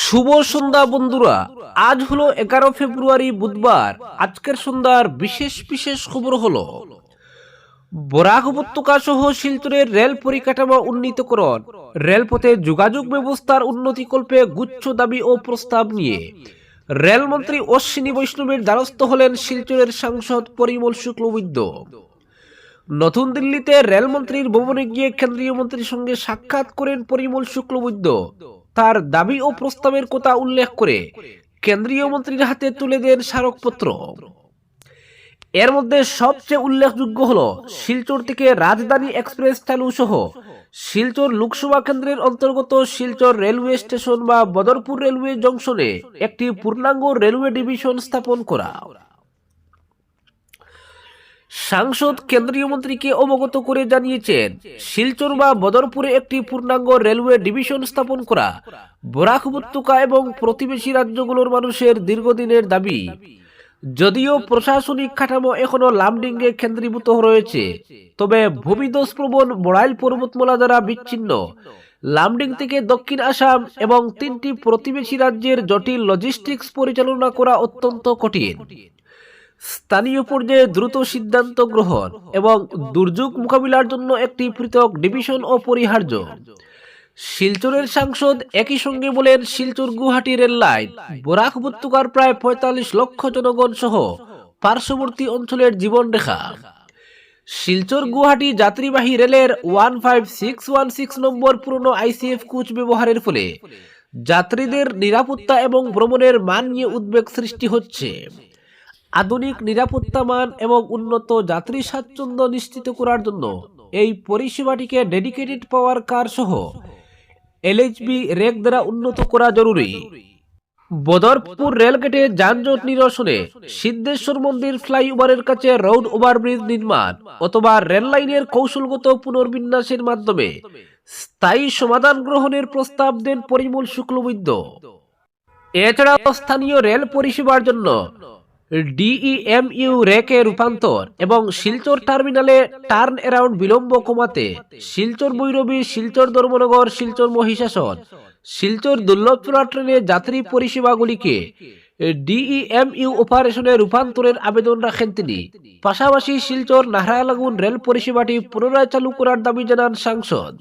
শুভ সন্ধ্যা বন্ধুরা। আজ হলো 11 ফেব্রুয়ারি বুধবার। আজকের সন্ধ্যার বিশেষ বিশেষ খবর হলো বরাক উপত্যকা সহ শিলচরের রেল পরিকাঠামো উন্নীতকরণ, রেলপথে যোগাযোগ ব্যবস্থার উন্নতিকল্পে গুচ্ছ দাবি ও প্রস্তাব নিয়ে রেলমন্ত্রী অশ্বিনী বৈষ্ণবের দ্বারস্থ হলেন শিলচরের সাংসদ পরিমল শুক্লবৈদ্য। নতুন দিল্লিতে রেলমন্ত্রীর ভবনে গিয়ে কেন্দ্রীয় মন্ত্রীর সঙ্গে সাক্ষাৎ করেন পরিমল শুক্লবৈদ্য। তার দাবি ও প্রস্তাবের কথা উল্লেখ করে কেন্দ্রীয় মন্ত্রীর হাতে তুলে দেন স্মারকপত্র। এর মধ্যে সবচেয়ে উল্লেখযোগ্য হল শিলচর থেকে রাজধানী এক্সপ্রেস চালু সহ শিলচর লোকসভা কেন্দ্রের অন্তর্গত শিলচর রেলওয়ে স্টেশন বা বদরপুর রেলওয়ে জংশনে একটি পূর্ণাঙ্গ রেলওয়ে ডিভিশন স্থাপন করা। সাংসদ কেন্দ্রীয় মন্ত্রীকে অবগত করে জানিয়েছেন, শিলচর বা বদরপুরে একটি পূর্ণাঙ্গ রেলওয়ে ডিভিশন স্থাপন করা বরাক উপত্যকা এবং প্রতিবেশী রাজ্যগুলোর মানুষের দীর্ঘদিনের দাবি। যদিও প্রশাসনিক কাঠামো এখনো লামডিংয়ে কেন্দ্রীভূত রয়েছে, তবে ভূমিধসপ্রবণ বড়াইল পর্বতমালা দ্বারা বিচ্ছিন্ন লামডিং থেকে দক্ষিণ আসাম এবং 3টি প্রতিবেশী রাজ্যের জটিল লজিস্টিক্স পরিচালনা করা অত্যন্ত কঠিন। স্থানীয় পর্যায়ে দ্রুত সিদ্ধান্ত গ্রহণ এবং দুর্যোগ মোকাবিলার জন্য একটি পৃথক ডিভিশন অপরিহার্য। শিলচরের সাংসদ একই সঙ্গে বলেন, শিলচর গুয়াহাটি রেল লাইন বরাক উপত্যকার প্রায় 45 লক্ষ জনগণ সহ পার্শ্ববর্তী অঞ্চলের জীবনরেখা। শিলচর গুয়াহাটি যাত্রীবাহী রেলের 15616 নম্বর পুরনো আইসিএফ কোচ ব্যবহারের ফলে যাত্রীদের নিরাপত্তা এবং ভ্রমণের মান নিয়ে উদ্বেগ সৃষ্টি হচ্ছে। আধুনিক নিরাপত্তা মান এবং উন্নত যাত্রী স্বাচ্ছন্দ্য নিশ্চিত করার জন্য এই পরিষেবাটিকে ডেডিকেটেড পাওয়ার কার সহ এলএইচবি রেক দ্বারা উন্নত করা জরুরি। বদরপুর রেলগেটে যানজট নিরসনে সিদ্ধেশ্বর মন্দির ফ্লাইওভারের কাছে রোড ওভারব্রিজ নির্মাণ অথবা রেল লাইনের কৌশলগত পুনর্বিন্যাসের মাধ্যমে স্থায়ী সমাধান গ্রহণের প্রস্তাব দেন পরিমল শুক্লবৈদ্য। এছাড়াও স্থানীয় রেল পরিষেবার জন্য ডিইএমইউ রেকে রূপান্তর এবং শিলচর টার্মিনালে টার্ন অ্যারাউন্ড বিলম্ব কমাতে শিলচর ভৈরবী, শিলচর ধর্মনগর, শিলচর মহিষাসন, শিলচর দুর্লভচূড়া ট্রেনের যাত্রী পরিষেবাগুলিকে ডিইএমইউ অপারেশনে রূপান্তরের আবেদন রাখেন তিনি। পাশাপাশি শিলচর নাহরালাগুন রেল পরিষেবাটি পুনরায় চালু করার দাবি জানান সাংসদ।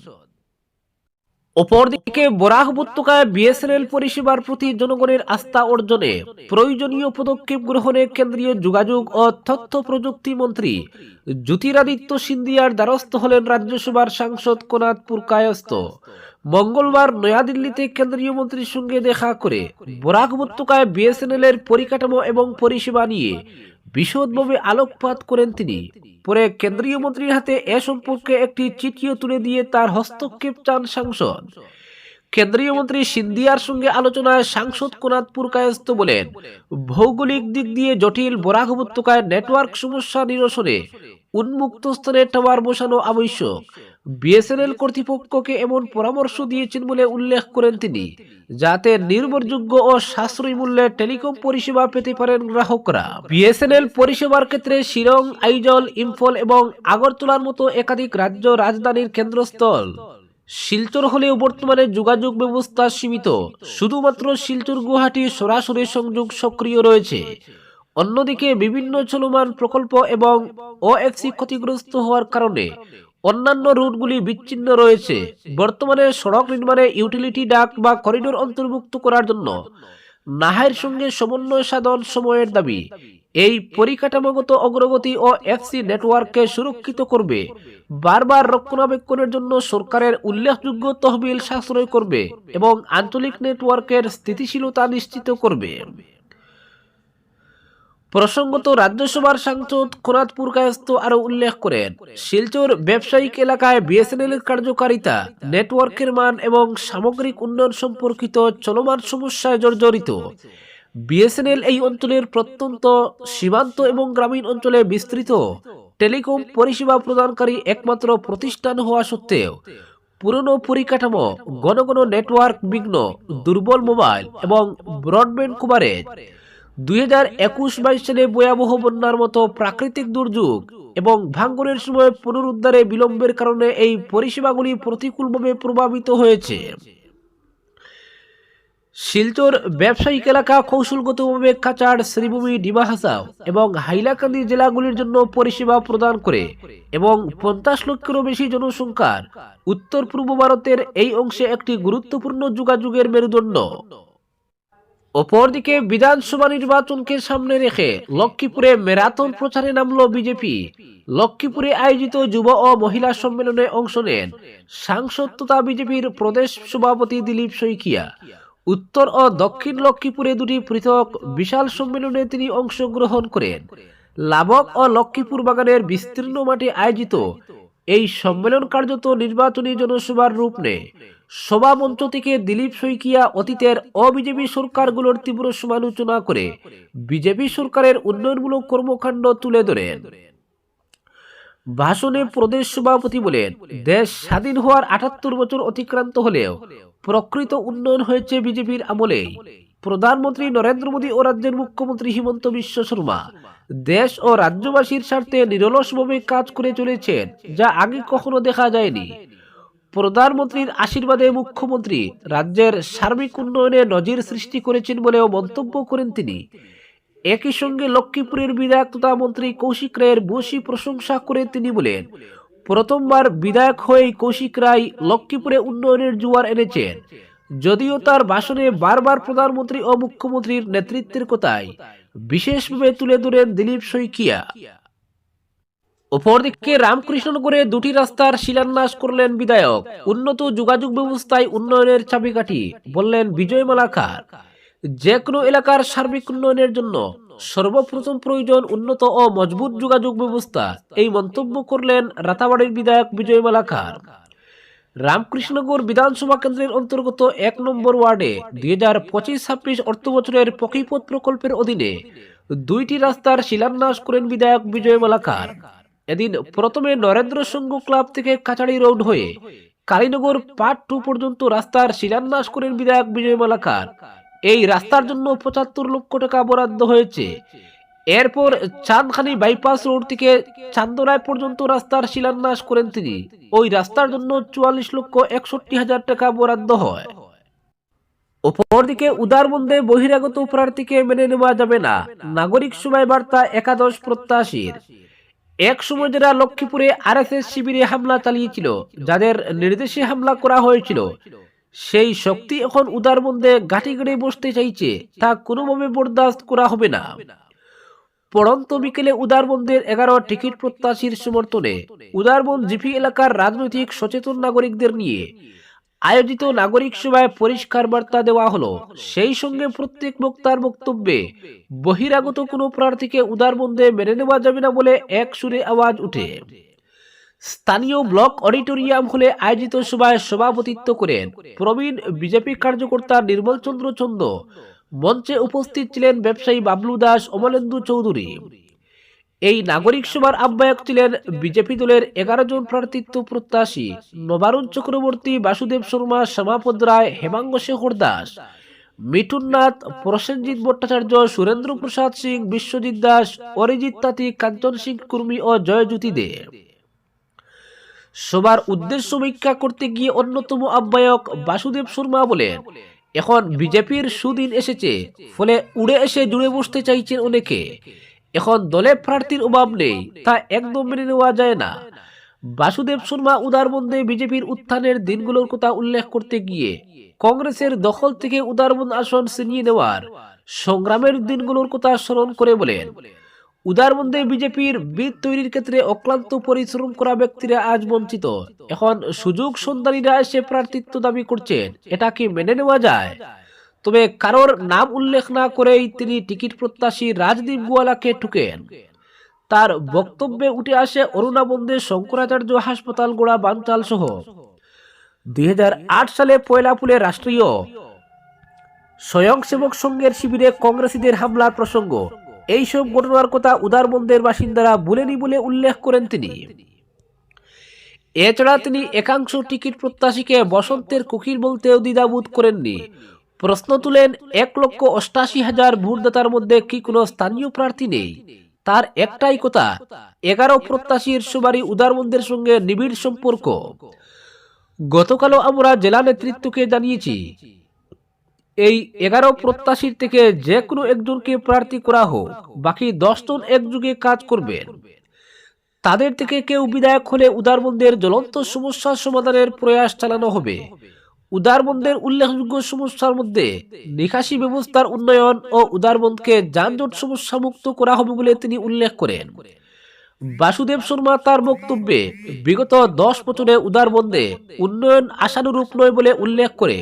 অপরদিকে বরাক উপত্যকায় বিএসএনএল পরিষেবার প্রতি জনগণের আস্থা অর্জনে প্রয়োজনীয় পদক্ষেপ গ্রহণে কেন্দ্রীয় যোগাযোগ ও তথ্য প্রযুক্তি মন্ত্রী জ্যোতিরাদিত্য সিন্ধিয়ার দ্বারস্থ হলেন রাজ্যসভার সাংসদ কোনাদপুর কায়স্থ। মঙ্গলবার নয়াদিল্লিতে কেন্দ্রীয় মন্ত্রীর সঙ্গে দেখা করে বরাক উপত্যকায় বিএসএনএল এর পরিকাঠামো এবং পরিষেবা নিয়ে বিশদভাবে আলোকপাত করেন তিনি। পরে কেন্দ্রীয় মন্ত্রীর হাতে এ সম্পর্কে একটি চিঠিও তুলে দিয়ে তার হস্তক্ষেপ চান সাংসদ। কেন্দ্রীয় মন্ত্রী সিন্ধিয়ার সঙ্গে আলোচনায় সাংসদ কোনাদপুর কায়স্থ বলেন, ভৌগোলিক দিক দিয়ে জটিল বরাক উপত্যকায় নেটওয়ার্ক সমস্যা নিরসনে উন্মুক্ত স্থানে টাওয়ার বসানো আবশ্যক। বিএসএনএল কর্তৃপক্ষকে এমন পরামর্শ দিয়েছেন বলে উল্লেখ করেন তিনি, যাতে নির্ভরযোগ্য ও সাশ্রয়ী মূল্যে টেলিকম পরিষেবা পেতে পারেন গ্রাহকরা। বিএসএনএল পরিষেবার ক্ষেত্রে শিলং, আইজল, ইম্ফল এবং আগরতলার মতো একাধিক রাজ্য রাজধানীর কেন্দ্রস্থল। শিলচর হলেও বর্তমানে যোগাযোগ ব্যবস্থা সীমিত, শুধুমাত্র শিলচর গুয়াহাটি সরাসরি সংযোগ সক্রিয় রয়েছে। অন্যদিকে বিভিন্ন চলমান প্রকল্প এবং ওএফসি ক্ষতিগ্রস্ত হওয়ার কারণে অন্যান্য রুটগুলি বিচ্ছিন্ন রয়েছে। বর্তমানে সড়ক নির্মাণে ইউটিলিটি ডাক্ট বা করিডোর অন্তর্ভুক্ত করার জন্য নাহাইর সঙ্গে সমন্বয় সাধন সময়ের দাবি। এই পরিকাঠামোগত অগ্রগতি ও এফসি নেটওয়ার্ককে সুরক্ষিত করবে, বারবার রক্ষণাবেক্ষণের জন্য সরকারের উল্লেখযোগ্য তহবিল সাশ্রয় করবে এবং আঞ্চলিক নেটওয়ার্কের স্থিতিশীলতা নিশ্চিত করবে। প্রসঙ্গত রাজ্যসভার সাংসদ কোনাদপুর কায়স্থ আরো উল্লেখ করেন, শিলচর ব্যবসায়িক এলাকায় বিএসএনএল এর কার্যকারিতা, নেটওয়ার্কের মান এবং সামগ্রিক উন্নয়ন সম্পর্কিত চলমান সমস্যায় জর্জরিত। বিএসএনএল এই অঞ্চলের প্রত্যন্ত সীমান্ত এবং গ্রামীণ অঞ্চলে বিস্তৃত টেলিকম পরিষেবা প্রদানকারী একমাত্র প্রতিষ্ঠান হওয়া সত্ত্বেও পুরনো পরিকাঠামো, ঘন ঘন নেটওয়ার্ক বিঘ্ন, দুর্বল মোবাইল এবং ব্রডব্যান্ড কভারেজ, 2021-22 সালে ভয়াবহ বন্যার মতো প্রাকৃতিক দুর্যোগ এবং ভাঙনের সময় পুনরুদ্ধারে বিলম্বের কারণে এই পরিষেবাগুলি প্রতিকূলভাবে প্রভাবিত হয়েছে। শিলচর ব্যবসায়িক এলাকা কৌশলগতভাবে কাচাড়, শ্রীভূমি, ডিমা হাসাও এবং হাইলাকান্দি জেলাগুলির জন্য পরিষেবা প্রদান করে এবং 50 লক্ষেরও বেশি জনসংখ্যার উত্তর পূর্ব ভারতের এই অংশে একটি গুরুত্বপূর্ণ যোগাযোগের মেরুদণ্ড। অপরদিকে বিধানসভা নির্বাচনকে সামনে রেখে লক্ষ্মীপুরে ম্যারাথন প্রচারে নামল বিজেপি। লক্ষ্মীপুরে আয়োজিত যুব ও মহিলা সম্মেলনে অংশ নেন সাংসদ তথা বিজেপির প্রদেশ সভাপতি দিলীপ শইকিয়া। উত্তর ও দক্ষিণ লক্ষ্মীপুরে দুটি পৃথক বিশাল সম্মেলনে তিনি অংশগ্রহণ করেন। লাবক ও লক্ষ্মীপুর বাগানের বিস্তীর্ণ মাঠে আয়োজিত এই সম্মেলন কার্যত নির্বাচনী জনসভার রূপ নেয়। সভামঞ্চ থেকে দিলীপ শইকিয়া অতীতের অবিজেপি সরকারগুলোর তীব্র সমালোচনা করে বিজেপি সরকারের উন্নয়নমূলক কর্মকাণ্ড তুলে ধরেন। ভাষণে প্রদেশ সভাপতি বলেন, দেশ স্বাধীন হওয়ার 78 বছর অতিক্রান্ত হলেও প্রকৃত উন্নয়ন হয়েছে বিজেপির আমলেই। প্রধানমন্ত্রী নরেন্দ্র মোদী ও রাজ্যের মুখ্যমন্ত্রী হিমন্ত বিশ্ব শর্মা দেশ ও রাজ্যবাসীর স্বার্থে নিরলসভাবে কাজ করে চলেছেন, যা আগে কখনো দেখা যায়নি। প্রধানমন্ত্রীর আশীর্বাদে মুখ্যমন্ত্রী রাজ্যের সার্বিক উন্নয়নে নজির সৃষ্টি করেছেন বলেও মন্তব্য করেন তিনি। একই সঙ্গে লক্ষ্মীপুরের বিধায়ক তথা মন্ত্রী কৌশিক রায়ের ভূয়সী প্রশংসা করে তিনি বলেন, প্রথমবার বিধায়ক হয়ে কৌশিক রায় লক্ষ্মীপুরে উন্নয়নের জোয়ার এনেছেন। যদিও তার ভাষণে বারবার প্রধানমন্ত্রী ও মুখ্যমন্ত্রীর নেতৃত্বের কথাই বিশেষভাবে তুলে ধরেন দিলীপ শইকিয়া। অপরদিকে রামকৃষ্ণনগরে দুটি রাস্তার শিলান্যাস করলেন বিধায়ক। উন্নত যোগাযোগ ব্যবস্থায় উন্নয়নের চাবিকাঠি, বললেন বিজয় মালাকার। যে কোনো এলাকার সার্বিক উন্নয়নের জন্য সর্বপ্রথম প্রয়োজন উন্নত ও মজবুত যোগাযোগ ব্যবস্থা, এই মন্তব্য করলেন রাতাবাড়ির বিধায়ক বিজয় মালাকার। রামকৃষ্ণনগর বিধানসভা কেন্দ্রের অন্তর্গত 1 নম্বর ওয়ার্ডে 2025-26 অর্থ বছরের পকিপথ প্রকল্পের অধীনে দুইটি রাস্তার শিলান্যাস করেন বিধায়ক বিজয় মালাকার। এদিন প্রথমে নরেন্দ্র সংঘ ক্লাব থেকে কাছাড়ি রোড হয়ে কালীনগর পার্ট 2 পর্যন্ত রাস্তার শিলান্যাস করেন বিধায়ক বিজয় মালাকার। এই রাস্তার জন্য 75 লক্ষ টাকা বরাদ্দ হয়েছে। এরপর চাঁদখানি বাইপাস রোড থেকে চান্দরায় পর্যন্ত রাস্তার শিলান্যাস করেন তিনি। ওই রাস্তার জন্য 44,61,000 টাকা বরাদ্দ হয়। অপরদিকে উদারবন্দে বহিরাগত প্রার্থীকে মেনে নেওয়া যাবে না, নাগরিক সভায় বার্তা একাদশ প্রত্যাশীর। এক সময় যারা লক্ষ্মীপুরে আরএসএস শিবিরে হামলা চালিয়েছিল, যাদের নির্দেশে হামলা করা হয়েছিল, সেই শক্তি এখন উদারবন্দে গাঁটি গেড়ে বসতে চাইছে, তা কোনোভাবে বরদাস্ত করা হবে না। পড়ন্ত বিকেলে উদারবন্দের 11 টিকিট প্রত্যাশীর সমর্থনে উদারবন্দ জিপি এলাকার রাজনৈতিক সচেতন নাগরিকদের নিয়ে আয়োজিত নাগরিক সভায় পরিষ্কার বার্তা দেওয়া হলো। সেই সঙ্গে প্রত্যেক বক্তার বক্তব্যে বহিরাগত কোনো প্রার্থীকে উদারবন্দে মেনে নেওয়া যাবে না বলে এক সুরে আওয়াজ উঠে। স্থানীয় ব্লক অডিটোরিয়াম হলে আয়োজিত সভায় সভাপতিত্ব করেন প্রবীণ বিজেপি কার্যকর্তা নির্মল চন্দ্র চন্দ। মঞ্চে উপস্থিত ছিলেন ব্যবসায়ী বাবলু দাস, অমলেন্দু চৌধুরী। এই নাগরিক সভার আহ্বায়ক ছিলেন বিজেপি দলের 11 জন প্রার্থিত্ব প্রত্যাশী নবারুণ চক্রবর্তী, বাসুদেব শর্মা, শ্যামাপদ রায়, হেমাঙ্গ শেখর দাস, মিঠুন নাথ, প্রসেনজিৎ ভট্টাচার্য, সুরেন্দ্র প্রসাদ সিং, বিশ্বজিৎ দাস, অরিজিৎ তাঁতি, কাঞ্চন সিং কুর্মী ও জয়জ্যোতি দে। সবার উদ্দেশ্য ব্যাখ্যা করতে গিয়ে অন্যতম আহ্বায়ক বাসুদেব শর্মা বলেন, এখন বিজেপির সুদিন এসেছে, ফলে উড়ে এসে জুড়ে বসতে চাইছেন অনেকে। এখন দলে প্রার্থীর অভাব নেই, তা একদম মেনে নেওয়া যায় না। বাসুদেব শর্মা উদারবন্দে বিজেপির উত্থানের দিনগুলোর কথা উল্লেখ করতে গিয়ে কংগ্রেসের দখল থেকে উদারবন্দ আসন ছিনিয়ে নেওয়ার সংগ্রামের দিনগুলোর কথা স্মরণ করে বলেন, উদারবন্দে বিজেপির ভিত তৈরির ক্ষেত্রে অক্লান্ত পরিশ্রম করা ব্যক্তিরা আজ বঞ্চিত। এখন সুযোগ সন্ধানীরা এসে প্রার্থিত্ব দাবি করছেন, এটা কি মেনে নেওয়া যায়? তবে কারোর নাম উল্লেখ না করেই তিনি টিকিট প্রত্যাশী রাজদীপ গোয়ালাকে ঠুকেন। তার বক্তব্যে উঠে আসে অরুণাবন্দে শঙ্করাচার্য হাসপাতাল গোড়া বানচাল সহ 2008 সালে পয়লাপুলে রাষ্ট্রীয় স্বয়ংসেবক সংঘের শিবিরে কংগ্রেসীদের হামলার প্রসঙ্গ। এইসব ঘটনার কথা উদারবন্দের বাসিন্দারা ভুলেনি বলে উল্লেখ করেন তিনি। এছাড়া তিনি একাংশ টিকিট প্রত্যাশীকে বসন্তের কুকির বলতেও দ্বিধাবোধ করেননি। প্রশ্ন তুলেন, 1,88,000 ভোটদাতার মধ্যে কি কোনো স্থানীয় প্রার্থী নেই? তার একটাই কথা, 11 প্রত্যাশীর সবারই উদারবন্দের সঙ্গে নিবিড় সম্পর্ক। গতকালও আমরা জেলা নেতৃত্বকে জানিয়েছি, এই 11 প্রত্যাশীর থেকে যে কোনো একজনকে প্রার্থী করা হোক, বাকি 10 জন একযোগে কাজ করবেন। তাদের থেকে কেউ বিধায়ক হলে উদারবন্দের জ্বলন্ত সমস্যার সমাধানের প্রয়াস চালানো হবে। উদারবন্দের উল্লেখযোগ্য সমস্যার মধ্যে নিকাশি ব্যবস্থার উন্নয়ন ও উদারবন্দকে যানজট সমস্যা মুক্ত করা হবে বলে তিনি উল্লেখ করেন। বাসুদেব শর্মা তার বক্তব্যে বিগত 10 বছরে উদারবন্দে উন্নয়ন আশানুরূপ নয় বলে উল্লেখ করে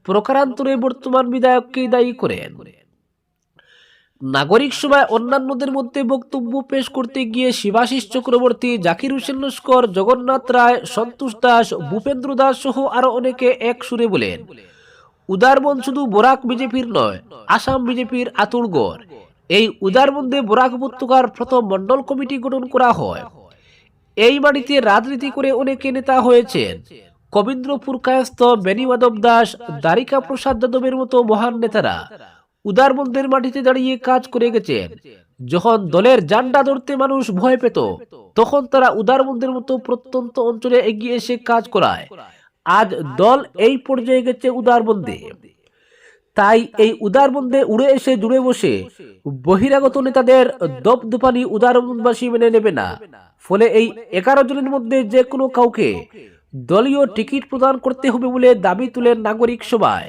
প্রকারান্তরে বর্তমান বিধায়ককে দায়ী করেন। নাগরিক সভায় অন্যান্যদের মধ্যে বক্তব্য পেশ করতে গিয়ে শিবাশিস চক্রবর্তী, জাকির হোসেন লস্কর, জগন্নাথ রায়, সন্তোষ দাস, ভূপেন্দ্র দাস সহ আরো অনেকে এক সুরে বলেন, উদারবন্দ শুধু বরাক বিজেপির নয়, আসাম বিজেপির আতুড়ঘর। এই উদারবন্দে বরাক উপত্যকার প্রথম মন্ডল কমিটি গঠন করা হয়। এই বাড়িতে রাজনীতি করে অনেকে নেতা হয়েছেন। কবীন্দ্রপুর কায়স্থ বেণী মাধব দাস, দ্বারিকা প্রসাদ যাদবের মতো মহান নেতারা উদারবন্দের মাটিতে দাঁড়িয়ে কাজ করে গেছেন। যখন দলের জান্ডা ধরতে মানুষ ভয় পেত, তখন তারা উদারবন্দের মতো প্রত্যন্ত অঞ্চলে এগিয়ে এসে কাজ করায়। আজ দল এই পর্যায়ে গেছে উদারবন্দে। তাই এই উদারবন্দে উড়ে এসে জুড়ে বসে বহিরাগত নেতাদের দপদপানি উদারবন্দবাসী মেনে নেবে না। ফলে এই 11 জনের মধ্যে যে কোনো কাউকে দলীয় টিকিট প্রদান করতে হবে বলে দাবি তুলেন নাগরিক সভায়।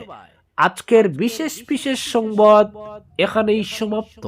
আজকের বিশেষ সংবাদ এখানেই সমাপ্ত।